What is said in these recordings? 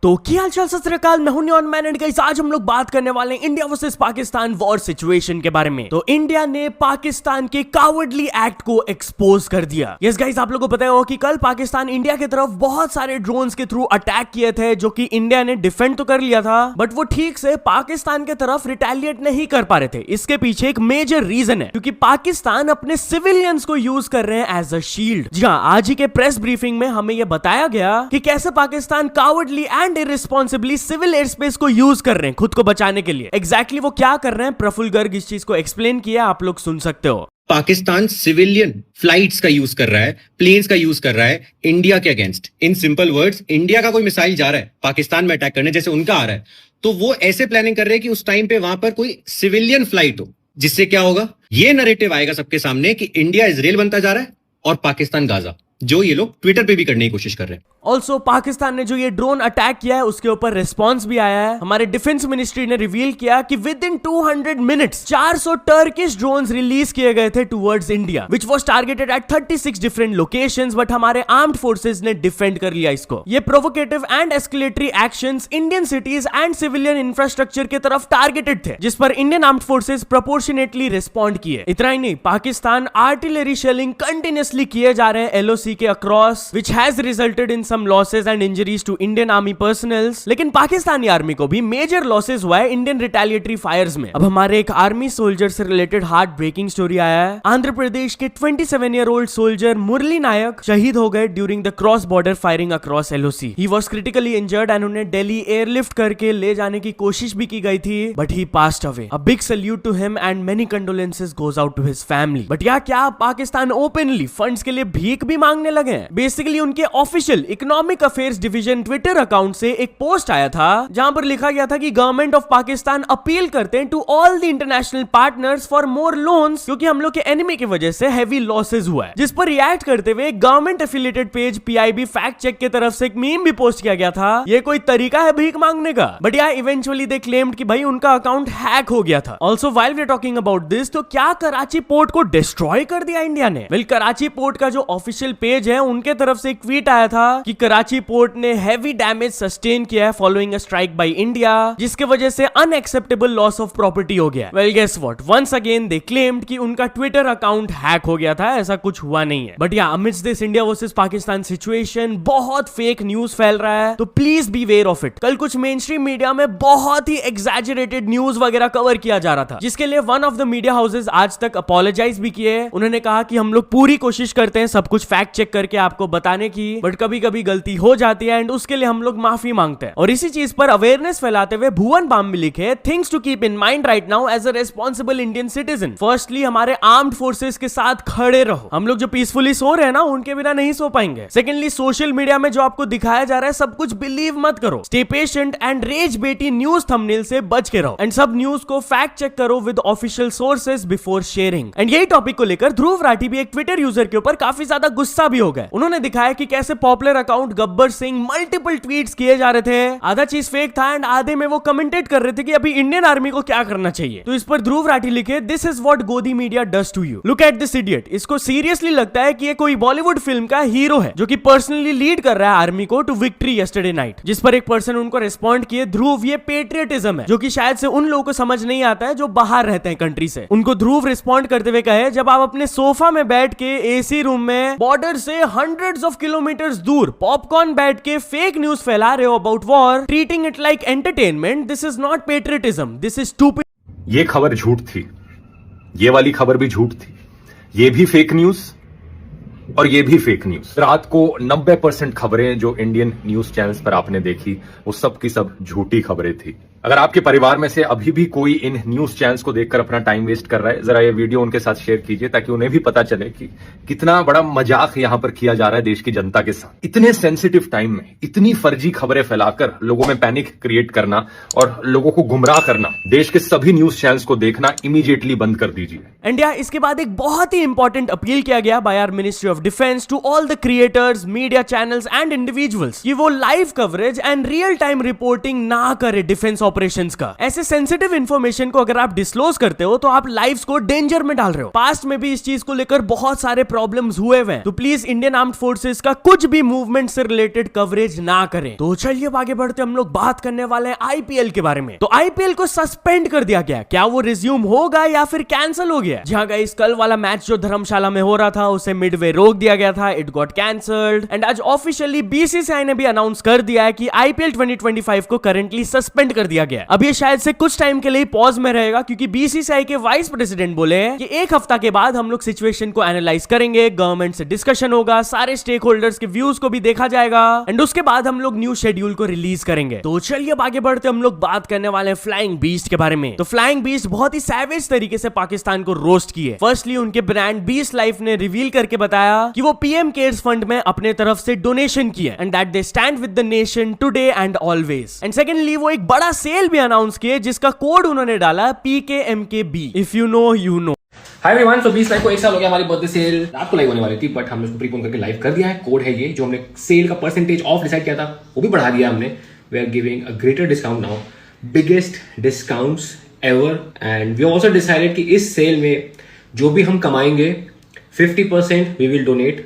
तो क्या हाल चाल सत श्री अकाल, मैं हूं न्यून मैन एंड गाइस आज हम लोग बात करने वाले हैं India versus Pakistan war situation के बारे में। तो इंडिया ने पाकिस्तान के कावर्डली एक्ट को एक्सपोज कर दिया। यस गाइस, आप लोगों को पता हो कि कल पाकिस्तान इंडिया की तरफ बहुत सारे ड्रोन्स के थ्रू अटैक किए थे, जो कि इंडिया ने डिफेंड तो कर लिया था, बट वो ठीक से पाकिस्तान के तरफ रिटेलिएट नहीं कर पा रहे थे। इसके पीछे एक मेजर रीजन है, क्योंकि पाकिस्तान अपने सिविलियंस को यूज कर रहे हैं एज अ शील्ड। जी हाँ, आज ही के प्रेस ब्रीफिंग में हमें यह बताया गया कि कैसे Pakistan cowardly and irresponsibly civil air space को यूज कर रहे हैं खुद को बचाने के लिए। एग्जैक्टली वो क्या कर रहे हैं, प्रफुल्ल गर्ग इस चीज को एक्सप्लेन किया, आप लोग सुन सकते हो। पाकिस्तान सिविलियन फ्लाइट्स का यूज कर रहा है, प्लेन्स का यूज कर रहा है इंडिया के against. In simple words, India का कोई मिसाइल जा रहा है पाकिस्तान में अटैक करने, जैसे उनका आ रहा है, तो वो ऐसे प्लानिंग कर रहे हैं कि उस टाइम पे वहां पर कोई सिविलियन फ्लाइट हो, जिससे क्या होगा, ये नैरेटिव आएगा सबके सामने कि इंडिया इजराइल बनता जा रहा है और पाकिस्तान गाजा, जो ये लोग ट्विटर पे भी करने की कोशिश कर रहे हैं। ऑल्सो पाकिस्तान ने जो ये ड्रोन अटैक किया है उसके ऊपर रिस्पांस भी आया है। हमारे डिफेंस मिनिस्ट्री ने रिवील किया कि with in 200 minutes 400 Turkish drones release किए गए थे towards India, which was targeted eight 36 different locations, but हमारे आर्म्ड फोर्सेस ने डिफेंड कर लिया इसको। ये provocative and escalatory actions Indian cities and civilian infrastructure की तरफ टारगेटेड थे, जिस पर Indian armed forces proportionately respond किए। इतना ही नहीं, पाकिस्तान आर्टिलरी शेलिंग कंटिन्यूअसली किए जा रहे हैं एलओसी के across, which has resulted in some losses and injuries to Indian army personnels। लेकिन पाकिस्तानी आर्मी को भी मेजर लॉसेस हुआ है इंडियन रिटेलिएटरी फायर्स में। अब हमारे एक आर्मी सोल्जर से रिलेटेड हार्ट ब्रेकिंग स्टोरी आया है। आंध्र प्रदेश के 27 ईयर ओल्ड सोल्जर मुरली नायक शहीद हो गए during the cross border firing across LOC. He was critically injured and उन्हें दिल्ली एयरलिफ्ट करके ले जाने की कोशिश भी की गई थी, but he passed away. A big salute to him and many condolences goes out to his family. But क्या पाकिस्तान ओपनली फंड्स के लिए भीख भी मांगने लगे हैं? बेसिकली उनके official economic affairs division Twitter account से एक पोस्ट आया था, जहां पर लिखा गया था कि गवर्नमेंट ऑफ पाकिस्तान अपील करते हैं to all the international partners for more loans, क्योंकि हम लोग के एनिमी की वजह से हैवी लॉसेस हुआ है। जिस पर रिएक्ट करते हुए government affiliated page PIB fact check की तरफ से एक मीम भी पोस्ट किया गया था, ये कोई तरीका है भीख मांगने का? बट इवेंचुअली दे क्लेम्ड कि भाई उनका अकाउंट हैक हो गया था। Also while we are talking about this, तो क्या कराची पोर्ट को डिस्ट्रॉय कर दिया इंडिया ने? वेल, कराची पोर्ट का जो ऑफिशियल पेज है उनके तरफ से एक ट्वीट आया था कि कराची पोर्ट ने हैवी डैमेज सस्टेन किया है following a strike by India, जिसके वजह से अनएक्सेप्टेबल लॉस ऑफ प्रॉपर्टी हो गया। Well, guess what, once again they claimed कि उनका ट्विटर अकाउंट हैक हो गया था। ऐसा कुछ हुआ नहीं है। But amidst this India versus Pakistan situation बहुत फेक न्यूज फैल रहा है, तो please be aware of it. कल कुछ मेन स्ट्रीम मीडिया में बहुत ही एग्जैजरेटेड न्यूज वगैरह कवर किया जा रहा था, जिसके लिए one of the media houses Aaj Tak apologise भी किए। उन्होंने कहा कि हम लोग पूरी कोशिश करते हैं सब कुछ फैक्ट चेक करके आपको बताने की, बट कभी कभी गलती हो जाती है एंड उसके लिए हम लोग माफी मांगते हैं। और इसी चीज पर अवेयरनेस फैलाते हुए भुवन बाम भी लिखे, things to keep in mind right now as a responsible Indian citizen. Firstly, हमारे आर्म्ड फोर्सेस के साथ खड़े रहो। हम लोग जो पीसफुली सो रहे हैं ना, उनके बिना नहीं सो पाएंगे। सेकेंडली, सोशल मीडिया में जो आपको दिखाया जा रहा है सब कुछ बिलीव मत करो। स्टे पेशेंट एंड रेज बेटी न्यूज थंबनेल से बच के रहो एंड सब न्यूज को फैक्ट चेक करो with official sources before sharing. And यही टॉपिक को लेकर ध्रुव राठी भी एक ट्विटर यूजर के ऊपर काफी ज्यादा गुस्सा भी हो गए। उन्होंने दिखाया कि कैसे popular account Gabbar Singh multiple tweets किए जा रहे थे, आधा चीज फेक था एंड आधे में वो कमेंटेट कर रहे थे कि अभी इंडियन आर्मी को क्या करना चाहिए। तो इस पर ध्रुव राठी लिखे, this is what Godi media does to you, look at this idiot. इसको सीरियसली लगता है कि ये कोई बॉलीवुड फिल्म का हीरो है जो कि पर्सनली लीड कर रहा है आर्मी को टू विक्ट्री यस्टरडे नाइट। जिस पर एक पर्सन उनको रिस्पॉन्ड किए, ध्रुव ये पेट्रियटिज्म है, जो कि शायद से उन लोगों को समझ नहीं आता है जो बाहर रहते हैं कंट्री से। उनको ध्रुव रिस्पॉन्ड करते हुए कहे, जब आप अपने सोफा में बैठ के एसी रूम में बॉर्डर से हंड्रेड्स ऑफ किलोमीटर्स दूर पॉपकॉर्न बैठ के फेक न्यूज फैला रहे हो about war, treating it like entertainment, this is not patriotism, this is stupid. ये खबर झूठ थी, ये वाली खबर भी झूठ थी, ये भी फेक न्यूज और ये भी फेक न्यूज। रात को 90% खबरें जो इंडियन न्यूज चैनल्स पर आपने देखी, वो सब की सब झूठी खबरें थी। अगर आपके परिवार में से अभी भी कोई इन न्यूज चैनल्स को देखकर अपना टाइम वेस्ट कर रहा है, जरा ये वीडियो उनके साथ शेयर कीजिए, ताकि उन्हें भी पता चले कि कितना बड़ा मजाक यहां पर किया जा रहा है देश की जनता के साथ। इतने सेंसिटिव टाइम में इतनी फर्जी खबरें फैलाकर लोगों में पैनिक क्रिएट करना और लोगों को गुमराह करना, देश के सभी न्यूज चैनल्स को देखना इमीडिएटली बंद कर दीजिए। इंडिया इसके बाद एक बहुत ही इंपॉर्टेंट अपील किया गया by our ministry of defence to all the creators, media channels and individuals कि वो live coverage and real time reporting ना करे डिफेंस ऑपरेशंस का। ऐसे सेंसिटिव इंफॉर्मेशन को अगर आप डिस्क्लोज करते हो तो आप लाइव्स को डेंजर में डाल रहे हो। पास्ट में भी इस चीज को लेकर बहुत सारे प्रॉब्लम्स हुए हैं, तो प्लीज इंडियन आर्म्ड फोर्सेस का कुछ भी मूवमेंट से रिलेटेड कवरेज ना करें। तो चलिए आगे बढ़ते हम लोग बात करने वाले हैं आईपीएल के बारे में। तो आईपीएल को सस्पेंड कर दिया गया, क्या वो रिज्यूम होगा या फिर कैंसिल हो गया? जहां गाइस कल वाला मैच जो धर्मशाला में हो रहा था उसे मिडवे रोक दिया गया था, इट गॉट कैंसल्ड एंड आज ऑफिशियली बीसीसीआई ने भी अनाउंस कर दिया है कि आईपीएल 2025 को करंटली सस्पेंड कर दिया गया। अब ये शायद से कुछ टाइम के लिए पॉज में रहेगा, क्योंकि बीसीसीआई के वाइस प्रेसिडेंट बोले हैं कि एक हफ्ता के बाद हम लोग सिचुएशन को एनालाइज करेंगे, गवर्नमेंट से डिस्कशन होगा, सारे स्टेक होल्डर्स के व्यूज को भी देखा जाएगा एंड उसके बाद हम लोग न्यू शेड्यूल को रिलीज करेंगे। तो चलिए अब आगे बढ़ते हम लोग बात करने वाले हैं फ्लाइंग बीस्ट के बारे में। तो फ्लाइंग बीस्ट बहुत ही सैवेज तरीके से पाकिस्तान को रोस्ट किए। फर्स्टली उनके ब्रांड बीस्ट लाइफ ने रिवील करके बताया कि वो पीएम केयर्स फंड में अपने तरफ से डोनेशन किए and that they stand with the nation today and always. And secondly वो एक बड़ा सेल भी अनाउंस किए जिसका कोड उन्होंने डाला PKMKB, if you know you know. Hi everyone, so 20 live को एक साल हो गया हमारी बर्थडे सेल रात को लाइव होने वाली थी, बट हमने उसको प्रीपोन करके लाइव कर दिया है। कोड है ये जो हमने सेल का परसेंटेज ऑफ डिसाइड किया था वो भी बढ़ा दिया हमने। We are giving a greater discount now, biggest discounts ever and we also decided कि इस सेल में जो भी हम कमाएंगे 50% we will donate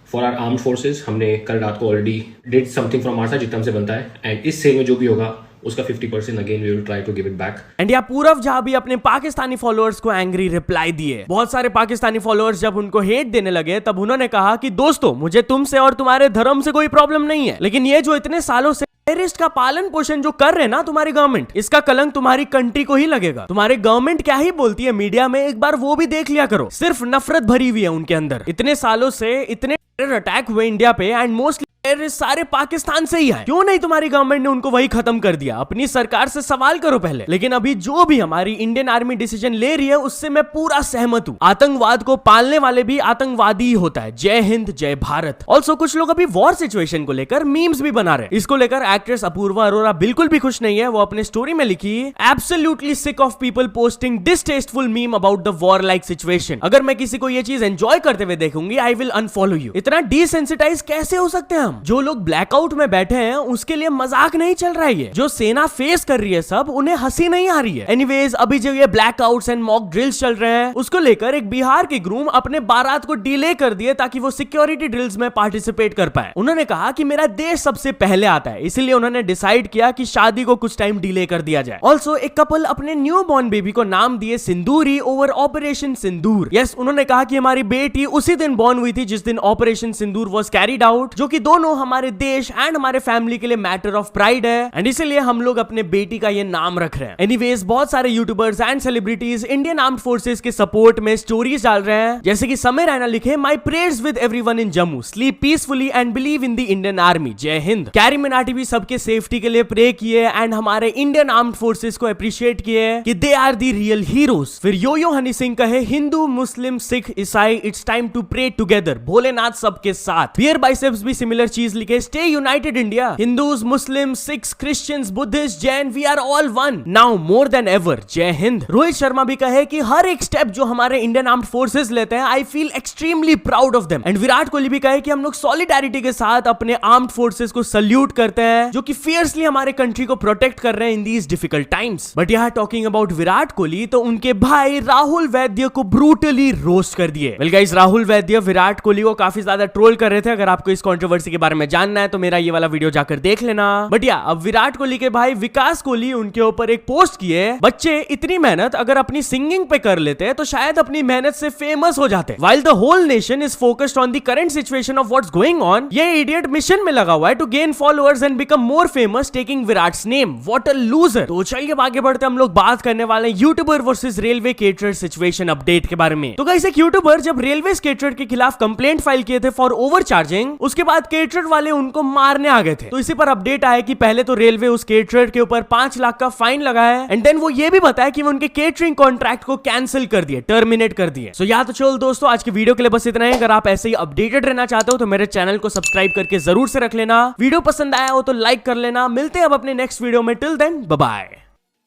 for our armed forces. हमने कल रात को already did something from our side जितना हमसे बनता है एंड इस सेल में जो भी होगा उसका 50% again we will try to give it back. And या पूरव जहां भी अपने पाकिस्तानी फॉलोअर्स को एंग्री रिप्लाई दिए। बहुत सारे पाकिस्तानी फॉलोअर्स जब उनको हेट देने लगे तब उन्होंने कहा कि दोस्तों मुझे तुमसे और तुम्हारे धर्म से कोई प्रॉब्लम नहीं है, लेकिन ये जो इतने सालों से टेररिस्ट का पालन पोषण जो कर रहे हैं ना तुम्हारी गवर्नमेंट, इसका कलंक तुम्हारी कंट्री को ही लगेगा। तुम्हारी गवर्नमेंट क्या ही बोलती है मीडिया में, एक बार वो भी देख लिया करो। सिर्फ नफरत भरी हुई है उनके अंदर। इतने सालों से इतने टेरर अटैक हुए इंडिया पे एंड मोस्टली सारे पाकिस्तान से ही आए। क्यों नहीं तुम्हारी गवर्नमेंट ने उनको वही खत्म कर दिया? अपनी सरकार से सवाल करो पहले। लेकिन अभी जो भी हमारी इंडियन आर्मी डिसीजन ले रही है उससे मैं पूरा सहमत हूँ। आतंकवाद को पालने वाले भी आतंकवादी ही होता है। जय हिंद जय भारत। ऑल्सो कुछ लोग अभी वॉर सिचुएशन को लेकर मीम्स भी बना रहे हैं। इसको लेकर एक्ट्रेस अपूर्वा अरोरा बिल्कुल भी खुश नहीं है। वो अपने स्टोरी में लिखी, absolutely sick of people posting distasteful meme about the war like situation. अगर मैं किसी को ये चीज एंजॉय करते हुए देखूंगी आई विल अनफॉलो यू। इतना डिसेंसिटाइज कैसे हो सकते हैं हम? जो लोग ब्लैकआउट में बैठे हैं उसके लिए मजाक नहीं चल रहा है ये। जो सेना फेस कर रही है सब, उन्हें हंसी नहीं आ रही है। एनीवेज अभी जो ये ब्लैकआउट्स एंड मॉक ड्रिल्स चल रहे हैं उसको लेकर एक बिहार के ग्रूम अपने बारात को डिले कर दिए ताकि वो सिक्योरिटी ड्रिल्स में पार्टिसिपेट कर पाए। उन्होंने कहा कि मेरा देश सबसे पहले आता है, इसलिए उन्होंने डिसाइड किया कि शादी को कुछ टाइम डिले कर दिया जाए। ऑल्सो एक कपल अपने न्यू बॉर्न बेबी को नाम दिए सिंदूरी ओवर ऑपरेशन सिंदूर। यस, उन्होंने कहा कि हमारी बेटी उसी दिन बॉर्न हुई थी जिस दिन operation Sindoor was carried out, जो कि दोनों हमारे देश एंड हमारे फैमिली के लिए मैटर ऑफ प्राइड है एंड इसीलिए हम लोग अपने बेटी का ये नाम रख रहे हैं। एनीवेज बहुत सारे YouTubers and celebrities Indian armed forces के सपोर्ट में स्टोरीज डाल रहे हैं, जैसे कि समय रैना लिखे, my prayers with everyone in Jammu, sleep peacefully and believe in the Indian army, जय हिंद। कैरी मिनाटी भी सबके सेफ्टी के लिए प्रे किए एंड हमारे इंडियन आर्म्ड फोर्सेस को अप्रिशिएट किए कि they are the real heroes. फिर यो हनी सिंह कहे, हिंदू मुस्लिम सिख ईसाई it's time to pray together, Bholenath सबके साथ। पियर बाइसेप्स भी सिमिलर चीज लिखे, stay united India, Hindus, Muslims, Sikhs, Christians, Buddhists, Jain, we are all one. Now more than ever. जय हिंद। रोहित शर्मा भी कहे कि हर एक स्टेप जो हमारे इंडियन आर्म्ड फोर्सेस लेते हैं, I feel extremely proud of them. And Virat Kohli भी कहे कि हम लोग सॉलिडारिटी के साथ अपने आर्म्ड फोर्सेस को सल्यूट करते हैं, जो कि फियर्सली हमारे कंट्री को प्रोटेक्ट कर रहे हैं in these difficult times. But यहाँ टॉकिंग अबाउट विराट कोहली, तो उनके भाई राहुल वैद्य को ब्रूटली रोस्ट कर दिए। वेल गाइस, राहुल वैद्य विराट कोहली को काफी ज्यादा ट्रोल कर रहे थे। अगर आपको इस कंट्रोवर्सी के बारे में जानना है तो मेरा ये वाला वीडियो जाकर देख लेना। बट या अब विराट कोहली के भाई विकास कोहली उनके ऊपर एक पोस्ट किए, बच्चे इतनी मेहनत अगर अपनी सिंगिंग पे कर लेते तो शायद अपनी मेहनत से फेमस हो जाते। While the whole nation is focused on the current situation of what's going on, ये इडियट मिशन में लगा हुआ है to gain followers and become more famous taking Virat's name. What a loser. तो चलिए आगे बढ़ते हम लोग बात करने वाले YouTuber versus railway caterer situation update के बारे में। तो गाइस, एक यूट्यूबर जब रेलवे केटरर के खिलाफ कंप्लेंट फाइल किए थे फॉर ओवर चार्जिंग, उसके बाद केटरर वाले उनको मारने आ गए थे। तो इसी पर अपडेट आया कि पहले तो रेलवे उस केटरर के ऊपर 5 लाख का फाइन लगाया एंड देन वो ये भी बताया कि वो उनके केटरिंग कॉन्ट्रैक्ट को कैंसिल कर दिए, टर्मिनेट कर दिए। सो या तो चलो दोस्तों, आज की वीडियो के लिए बस इतना ही। अगर आप ऐसे ही अपडेटेड रहना चाहते हो तो मेरे चैनल को सब्सक्राइब करके जरूर से रख लेना। वीडियो पसंद आया हो तो लाइक कर लेना। मिलते हैं अब अपने नेक्स्ट वीडियो में। Till then bye bye.